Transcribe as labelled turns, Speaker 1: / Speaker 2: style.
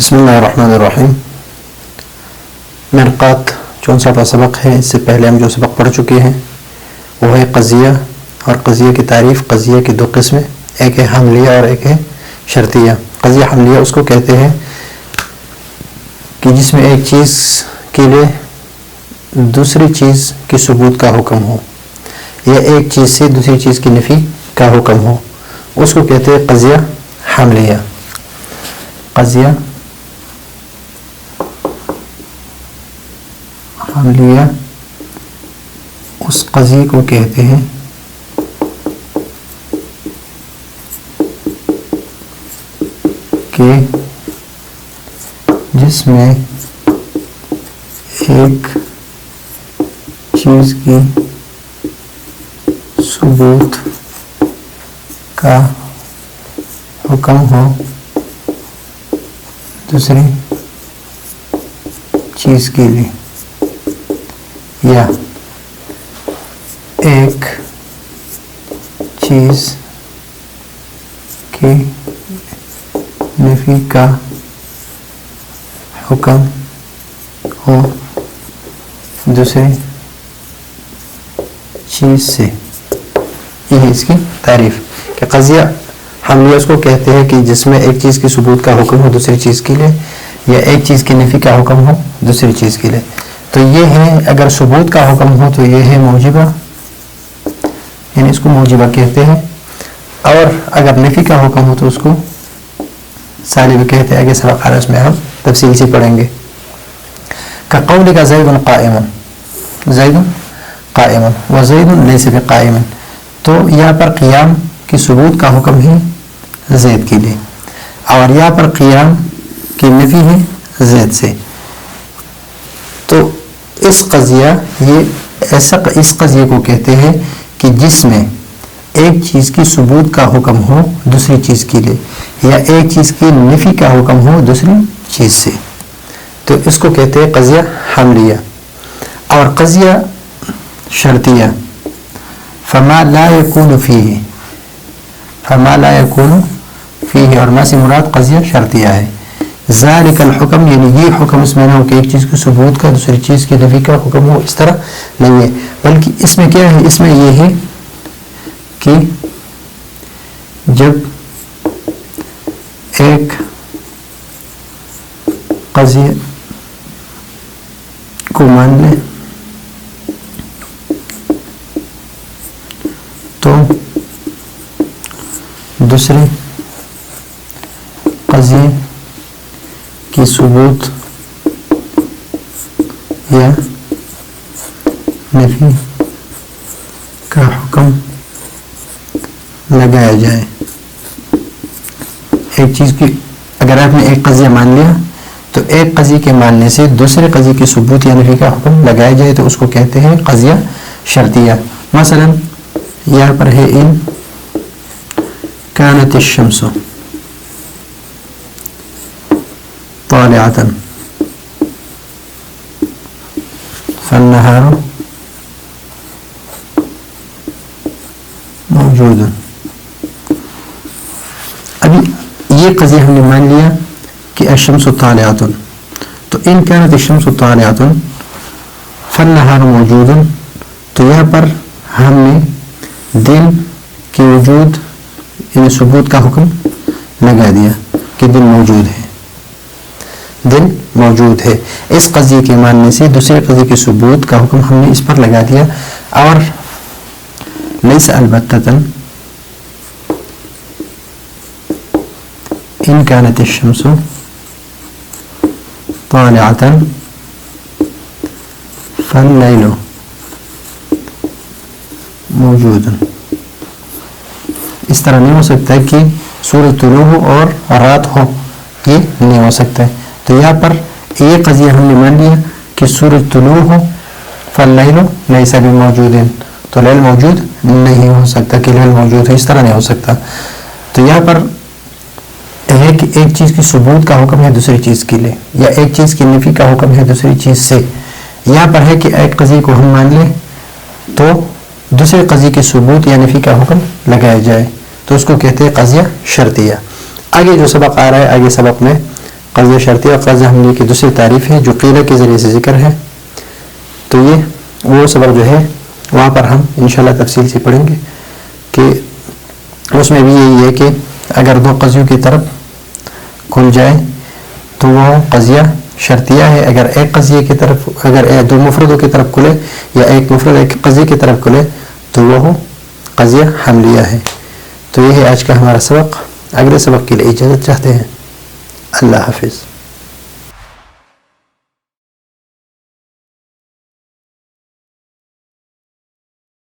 Speaker 1: بسم اللہ الرحمن الرحیم. مرقات 64واں سبق ہے. اس سے پہلے ہم جو سبق پڑھ چکے ہیں وہ ہے قضیہ اور قضیہ کی تعریف. قضیہ کی دو قسمیں، ایک ہے حملیہ اور ایک ہے شرطیہ. قضیہ حملیہ اس کو کہتے ہیں کہ جس میں ایک چیز کے لیے دوسری چیز کی ثبوت کا حکم ہو یا ایک چیز سے دوسری چیز کی نفی کا حکم ہو، اس کو کہتے ہیں قضیہ حملیہ. قضیہ حملیہ اس قضیے کو کہتے ہیں کہ جس میں ایک چیز کی ثبوت کا حکم ہو دوسری چیز کے لیے، یا ایک چیز کی نفی کا حکم ہو دوسری چیز سے. یہ ہے اس کی تعریف کہ قضیہ حملیہ اس کو کہتے ہیں کہ جس میں ایک چیز کی ثبوت کا حکم ہو دوسری چیز کے لیے یا ایک چیز کی نفی کا حکم ہو دوسری چیز کے لیے. تو یہ ہے، اگر ثبوت کا حکم ہو تو یہ ہے موجبہ، یعنی اس کو موجبہ کہتے ہیں، اور اگر نفی کا حکم ہو تو اس کو سالب کہتے ہیں. آگے سبق اس میں ہم تفصیل سے پڑھیں گے. كقولك زید قائم، زید قائم وزید لیس بقائم. تو یہاں پر قیام کی ثبوت کا حکم ہے زید کے لیے، اور یہاں پر قیام کی نفی ہے زید سے. تو اس قضیے کو کہتے ہیں کہ جس میں ایک چیز کی ثبوت کا حکم ہو دوسری چیز کے لیے یا ایک چیز کی نفی کا حکم ہو دوسری چیز سے. تو اس کو کہتے ہیں قضیہ حملیہ. اور قضیہ شرطیہ فما لا يكون فيه، فما لا يكون فيه، اور ما سے مراد قضیہ شرطیہ ہے. ذالک الحکم، یعنی یہ حکم اس میں نہ ہو کہ ایک چیز کی ثبوت کا دوسری چیز کی نفی کا حکم ہو، اس طرح نہیں ہے، بلکہ اس میں کیا ہے، اس میں یہ ہے کہ جب ایک قضیہ کو مان لے تو دوسرے قضیے کی ثبوت یا نفی کا حکم لگایا جائے. ایک چیز کی اگر آپ نے ایک قضیہ مان لیا تو ایک قضیے کے ماننے سے دوسرے قضیے کی ثبوت یا نفی کا حکم لگایا جائے تو اس کو کہتے ہیں قضیہ شرطیہ. مثلا یہاں پر ہے ان كانت الشمس طالعة فالنهار موجود. ابھی یہ قضیہ ہم نے مان لیا کہ الشمس طالعة، تو ان كانت الشمس طالعة فالنهار موجود. تو یہاں پر ہم نے دن کی وجود یعنی ثبوت کا حکم لگا دیا کہ دن موجود ہے، دن موجود ہے. اس قضیے کے ماننے سے دوسرے قضیے کی ثبوت کا حکم ہم نے اس پر لگا دیا. اور لیس البتۃ ان كانت الشمس طالعة فاللیل موجود. اس طرح نہیں ہو سکتا کہ سورج طلوع ہو اور رات ہو، یہ نہیں ہو سکتا ہے. تو یہاں پر یہ قضیہ ہم نے مان لیا کہ سورج طلوع ہو فاللیل لیس بموجود، تو لیل موجود نہیں ہو سکتا کہ لیل موجود ہے، اس طرح نہیں ہو سکتا. تو یہاں پر ہے کہ ایک چیز کی ثبوت کا حکم ہے دوسری چیز کے لیے یا ایک چیز کی نفی کا حکم ہے دوسری چیز سے. یہاں پر ہے کہ ایک قضیے کو ہم مان لیں تو دوسرے قضیے کی ثبوت یا نفی کا حکم لگایا جائے تو اس کو کہتے ہیں قضیہ شرطیہ. آگے جو سبق آ رہا ہے آگے سبق میں قضیہ شرطیہ اور قضیہ حملیہ کی دوسری تعریف ہے جو قیلہ کے ذریعے سے ذکر ہے. تو یہ وہ سبق جو ہے وہاں پر ہم انشاءاللہ تفصیل سے پڑھیں گے کہ اس میں بھی یہی ہے کہ اگر دو قضیوں کی طرف کھل جائے تو وہ قضیہ شرطیہ ہے. اگر ایک قضیے کی طرف اگر دو مفردوں کی طرف کھلے یا ایک مفرد ایک قضیے کی طرف کھلے تو وہ قضیہ حملیہ ہے. تو یہ ہے آج کا ہمارا سبق. اگلے سبق کے لیے اجازت چاہتے ہیں. اللہ حافظ.